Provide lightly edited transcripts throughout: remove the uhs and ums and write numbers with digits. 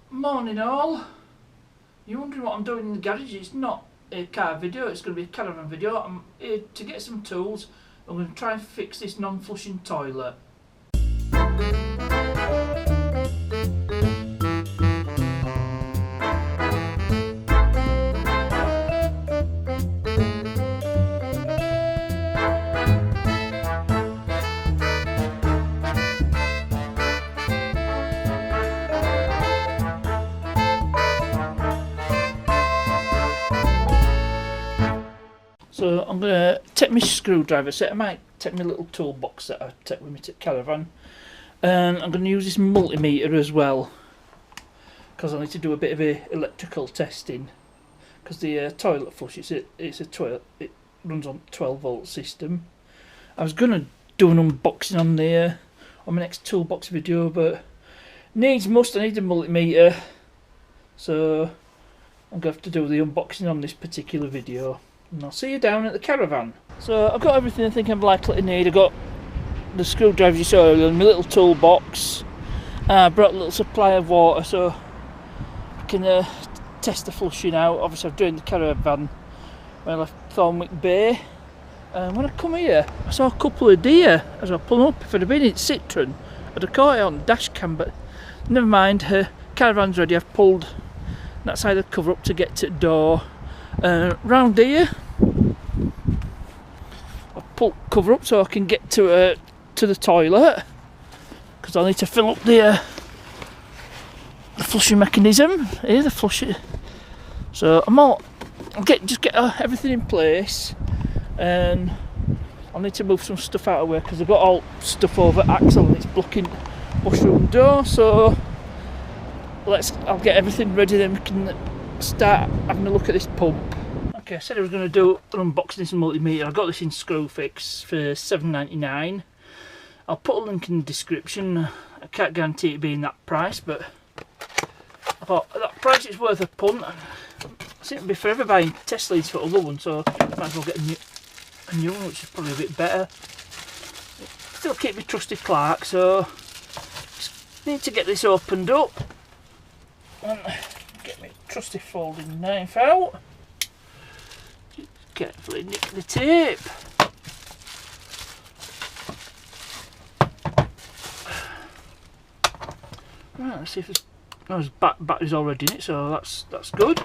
Morning all. You're wondering what I'm doing in the garage. It's not a car video, it's going to be a caravan video. I'm here to get some tools. I'm going to try and fix this non-flushing toilet. So I'm going to take my screwdriver set. I might take my little toolbox that I take with me to Caravan. And I'm going to use this multimeter as well, because I need to do a bit of electrical testing. Because the toilet flush, it runs on 12 volt system. I was going to do an unboxing on my next toolbox video, but I need a multimeter. So I'm going to have to do the unboxing on this particular video. And I'll see you down at the Caravan. So I've got everything I think I'm likely to need. I've got the screwdriver you saw earlier, my little toolbox. I brought a little supply of water so I can test the flushing out. Obviously I'm doing the Caravan when I left Thornwick Bay. And when I come here, I saw a couple of deer as I pulled up. If I'd have been in Citroen, I'd have caught it on the dash cam, but never mind. Caravan's ready. I've pulled that side of the cover up to get to the door. Round here, I'll pull cover up so I can get to the toilet, because I need to fill up the flushing mechanism. Here, the flushing. So I'll just get everything in place, and I'll need to move some stuff out of the way because I've got all stuff over axle and it's blocking washroom door. So I'll get everything ready, then we can start having a look at this pump. Okay, I said I was going to do an unboxing this multimeter. I got this in Screwfix for $7.99. I'll put a link in the description. I can't guarantee it being that price, but I thought at that price it's worth a punt. I seem to be forever buying test leads for other ones, so I might as well get a new one, which is probably a bit better. Still keep my trusty Clark, so just need to get this opened up and get my trusty folding knife out. Just carefully nick the tape. Right, let's see if there's batteries already in it, so that's good.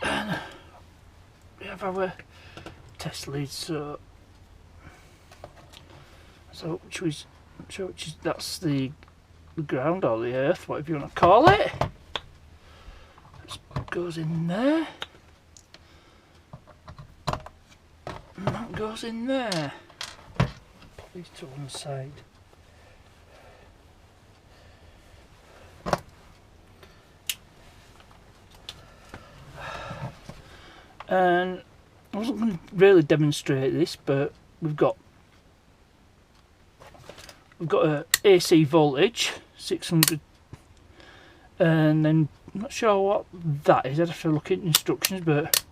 And we have our test leads, so that's the ground or the earth, whatever you want to call it. That goes in there, and that goes in there. Put these two on the side. And I wasn't going to really demonstrate this, but we've got a AC voltage 600, and then I'm not sure what that is. I'd have to look at instructions, but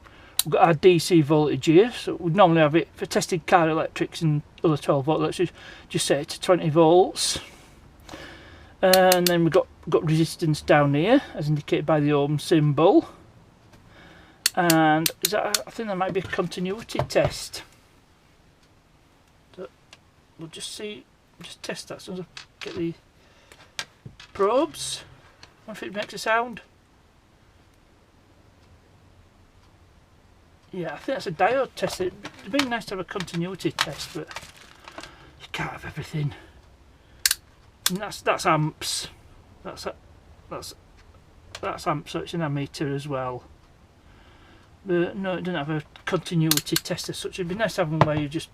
we've got our DC voltage here. So we'd normally have it for tested car electrics and other 12 volt electrics, just set it to 20 volts. And then we've got resistance down here as indicated by the ohm symbol. And I think there might be a continuity test. So we'll just test that as soon as I get the probes. I wonder if it makes a sound. Yeah, I think that's a diode test. It'd be nice to have a continuity test, but you can't have everything. And that's amps. That's amps, so it's an ammeter as well. But no, it doesn't have a continuity test as such. It'd be nice to have one where you just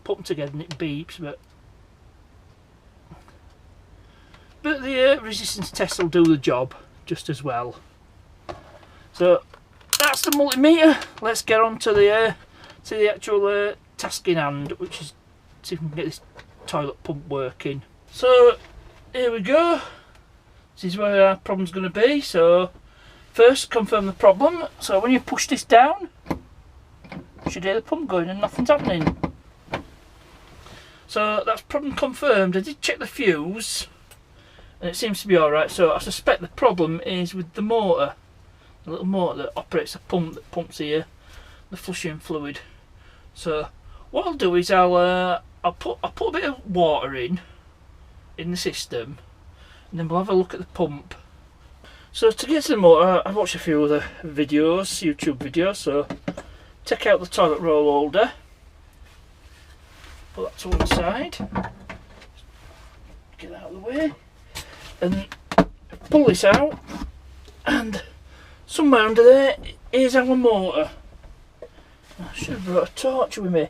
put them together and it beeps, but the resistance test will do the job just as well. So that's the multimeter. Let's get on to the actual task in hand, which is see if we can get this toilet pump working. So here we go. This is where our problem's going to be. So first, confirm the problem. So when you push this down, you should hear the pump going and nothing's happening. So that's problem confirmed. I did check the fuse and it seems to be alright, so I suspect the problem is with the motor. The little motor that operates a pump that pumps here the flushing fluid. So what I'll do is I'll put a bit of water in the system, and then we'll have a look at the pump. So to get to the motor, I've watched a few other videos, YouTube videos. So take out the toilet roll holder, put that to one side, get that out of the way, and pull this out, and somewhere under there is our motor. I should have brought a torch with me.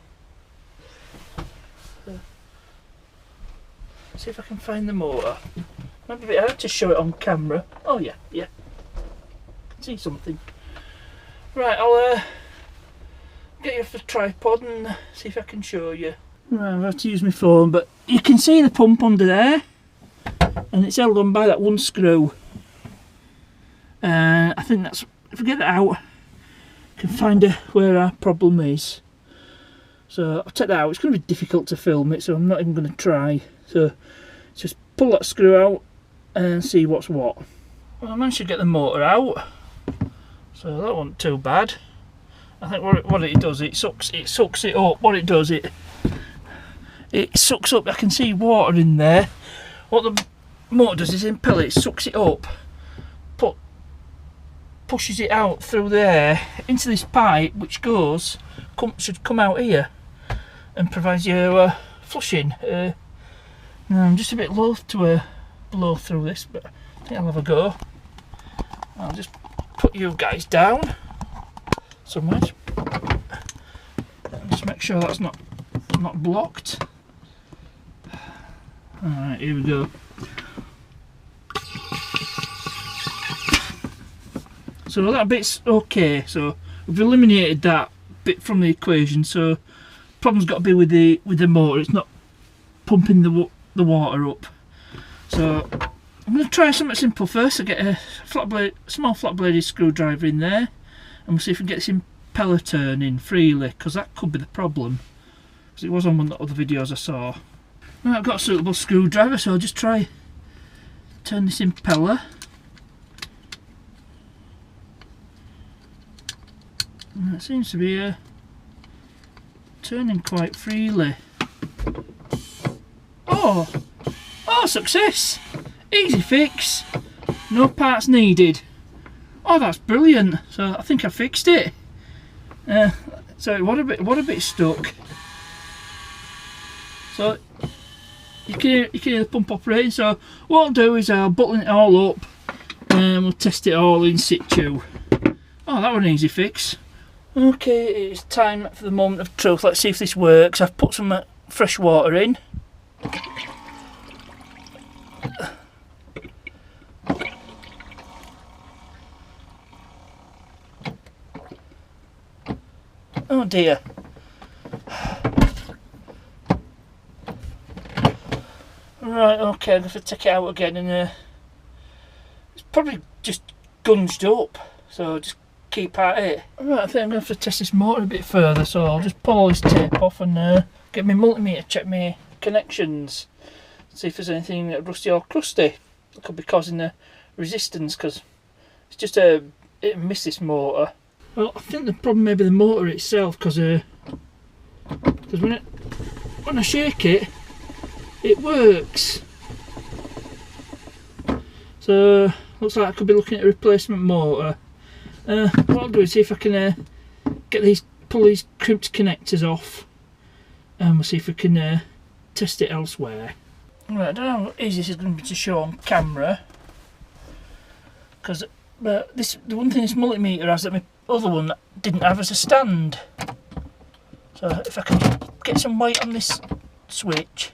See if I can find the motor. Might be a bit hard to show it on camera. Oh yeah, yeah. I can see something. Right, I'll get you off the tripod and see if I can show you. Right, I've had to use my phone, but you can see the pump under there, and it's held on by that one screw. I think that's, if I get that out, I can find where our problem is. So I'll take that out. It's going to be difficult to film it, so I'm not even going to try. So just pull that screw out and see what's what. Well, I managed to get the motor out, so that wasn't too bad. I think what it does, it sucks it up. What it does, it sucks up. I can see water in there. What the motor does is impel it, sucks it up, pushes it out through the air into this pipe, which should come out here and provides you flushing. Now I'm just a bit loath to blow through this, but I think I'll have a go. I'll just put you guys down somewhere. Just make sure that's not blocked. Alright, here we go. So that bit's okay, so we've eliminated that bit from the equation. So problem's got to be with the motor. It's not pumping the water up. So I'm going to try something simple first. I get a small flat bladed screwdriver in there, and we'll see if we can get this impeller turning freely, because that could be the problem, because it was on one of the other videos I saw. Right, I've got a suitable screwdriver, so I'll just try turn this impeller. And it seems to be turning quite freely. Oh, success! Easy fix, no parts needed. Oh, that's brilliant. So I think I fixed it. So what a bit stuck. So you can hear the pump operating. So what I'll do is I'll button it all up and we'll test it all in situ. Oh, that was an easy fix. Okay, it's time for the moment of truth. Let's see if this works. I've put some fresh water in. Oh dear. Right, okay, I'm going to take it out again, and it's probably just gunged up, so just keep at it. Right, I think I'm going to have to test this motor a bit further, so I'll just pull all this tape off and get my multimeter, check my connections, see if there's anything rusty or crusty that could be causing the resistance, because it's just it missed this motor. Well, I think the problem may be the motor itself, because when I shake it, it works. So looks like I could be looking at a replacement motor. What I'll do is see if I can pull these crimped connectors off, and we'll see if we can test it elsewhere. Right, I don't know how easy this is going to be to show on camera, because the one thing this multimeter has that my other one didn't have as a stand. So if I can get some weight on this switch.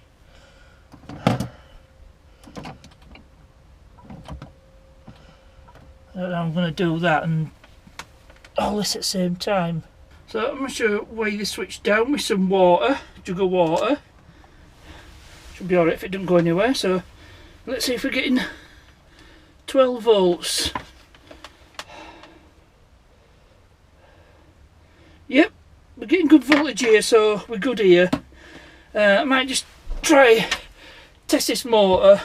I'm going to do that and all this at the same time. So I'm going to weigh the switch down with some water, jug of water. Should be alright if it doesn't go anywhere. So let's see if we're getting 12 volts. Yep, we're getting good voltage here, so we're good here. I might just try test this motor.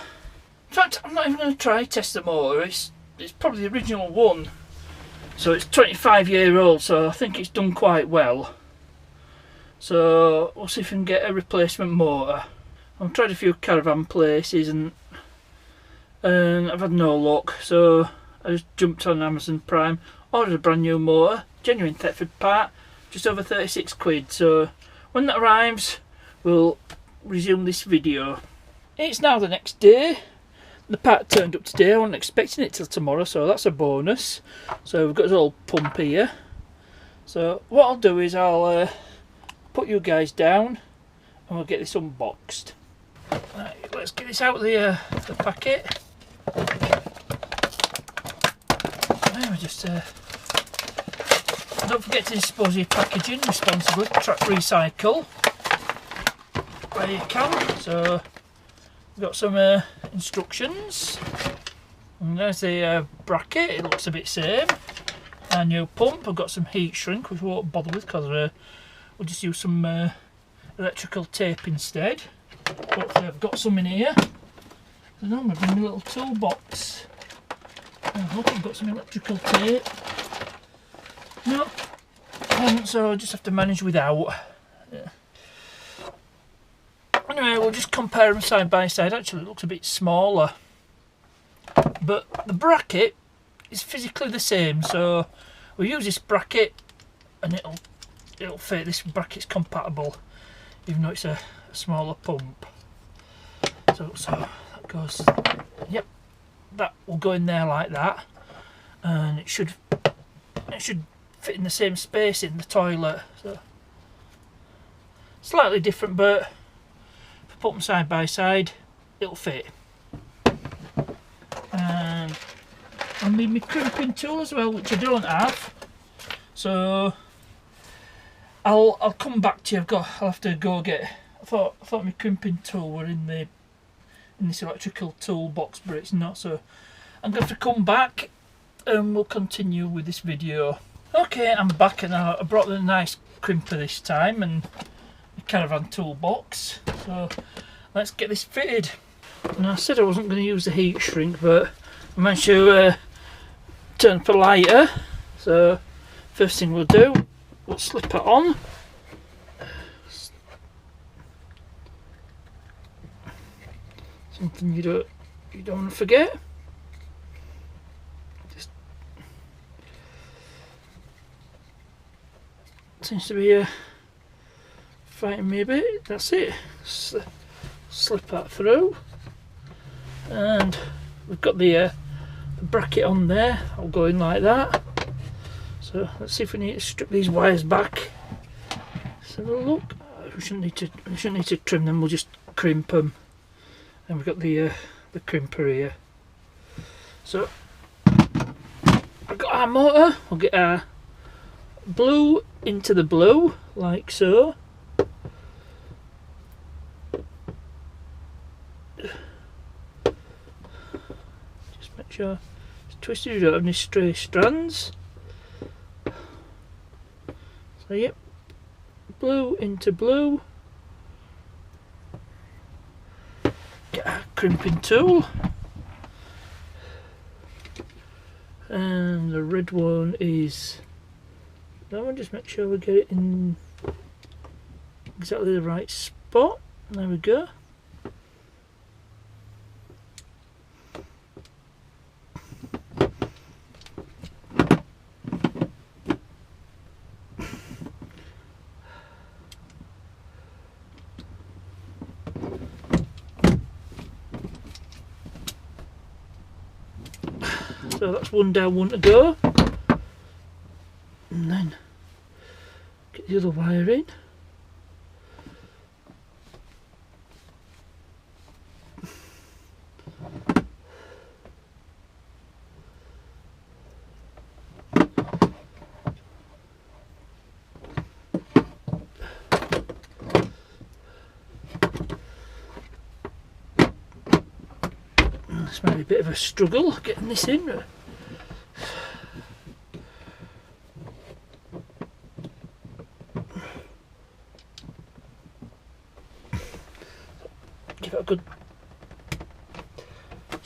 In fact, I'm not even going to try test the motor. It's probably the original one, so it's 25-year-old, so I think it's done quite well. So we'll see if we can get a replacement motor. I've tried a few Caravan places and I've had no luck, so I just jumped on Amazon Prime, ordered a brand new motor, genuine Thetford part, just over 36 quid. So when that arrives, we'll resume this video. It's now the next day. The part turned up today. I wasn't expecting it till tomorrow, so that's a bonus. So we've got this old pump here. So what I'll do is I'll put you guys down and we'll get this unboxed. Right, let's get this out of the packet. There we just don't forget to dispose of your packaging responsibly. Track recycle where you can. So we've got some instructions, and there's the bracket. It looks a bit same. Our new pump. I've got some heat shrink, which we won't bother with because we'll just use some electrical tape instead. Hopefully I've got some in here. I don't know, I'm going to bring my little toolbox. I hope I've got some electrical tape. No, so I'll just have to manage without. Yeah. Anyway, we'll just compare them side by side. Actually, it looks a bit smaller, but the bracket is physically the same. So we'll use this bracket, and it'll fit. This bracket's compatible, even though it's a smaller pump. So that goes. Yep, that will go in there like that, and it should fit in the same space in the toilet. So slightly different, but if I put them side by side, it'll fit. And I need my crimping tool as well, which I don't have. So I'll come back to you. I'll have to go get. I thought my crimping tool were in this electrical toolbox, but it's not. So I'm going to have to come back and we'll continue with this video. Okay, I'm back, and I brought the nice crimper this time and the Caravan toolbox. So let's get this fitted. And I said I wasn't going to use the heat shrink, but I managed to turn up a lighter. So first thing we'll do, we'll slip it on. Something you don't want to forget. Just seems to be fighting me a bit. That's it. Slip that through, and we've got the bracket on there. I'll go in like that. So let's see if we need to strip these wires back. Let's have a look. We shouldn't need to trim them. We'll just crimp them. And we've got the crimper here. So I've got our motor. We'll get our blue into the blue, like so. Just make sure it's twisted, you don't have any stray strands. So yep, blue into blue. Get our crimping tool, and the red one is that one. Just make sure we get it in exactly the right spot. There we go. So that's one down, one to go, and then get the other wire in. This might be a bit of a struggle getting this in.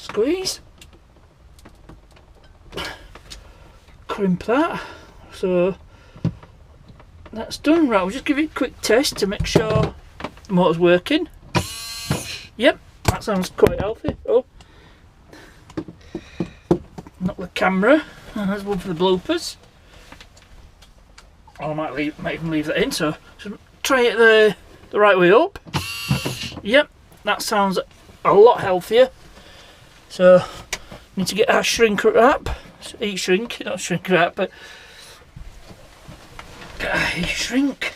Squeeze. Crimp that. So that's done. Right, we'll just give it a quick test to make sure the motor's working. Yep, that sounds quite healthy. Oh, not the camera. There's one for the bloopers. I might even leave that in. So just try it the right way up. Yep, that sounds a lot healthier. So need to get our shrink wrap. Heat shrink, not shrink wrap, but heat shrink.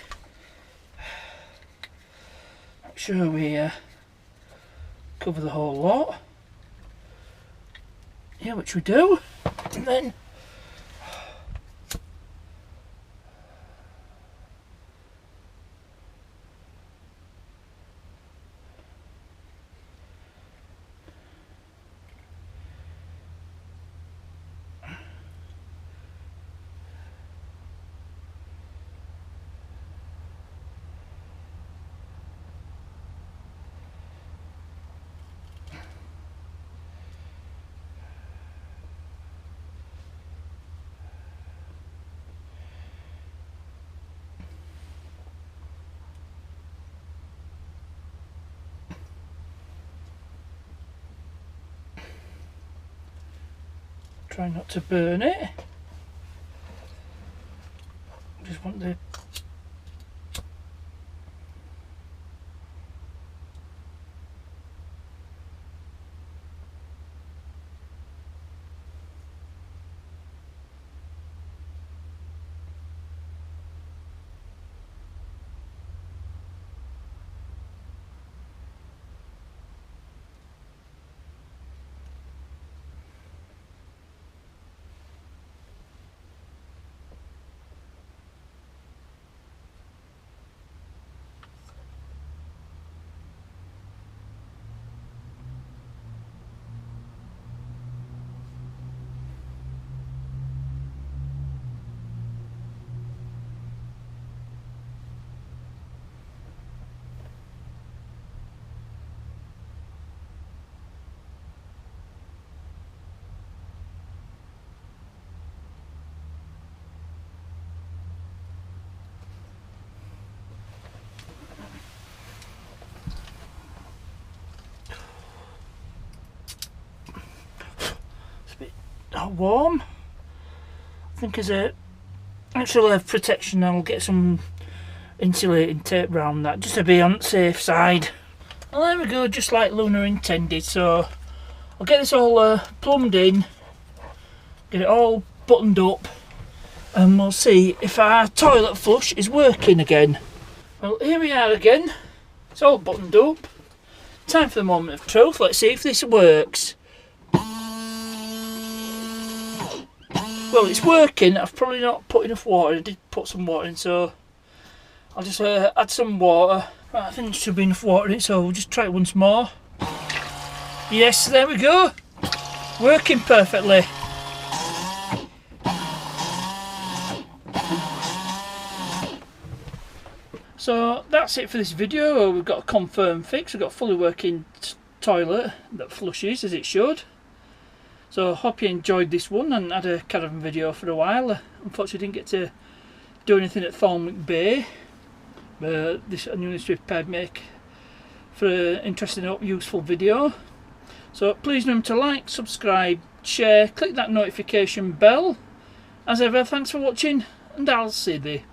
Make sure we cover the whole lot. Yeah, which we do. And then try not to burn it. Just want the warm. I think as a actual protection I'll get some insulating tape around that just to be on the safe side. Well, there we go, just like Luna intended. So I'll get this all plumbed in, get it all buttoned up, and we'll see if our toilet flush is working again. Well, here we are again, it's all buttoned up. Time for the moment of truth. Let's see if this works. Well, it's working. I've probably not put enough water. I did put some water in, so I'll just add some water. Right, I think there should be enough water in it, so we'll just try it once more. Yes, there we go. Working perfectly. So that's it for this video. We've got a confirmed fix. We've got a fully working toilet that flushes as it should. So I hope you enjoyed this one, and had a caravan video for a while. Unfortunately didn't get to do anything at Thornwick Bay, but I knew this prepared make for an interesting and useful video. So please remember to like, subscribe, share, click that notification bell. As ever, thanks for watching, and I'll see thee.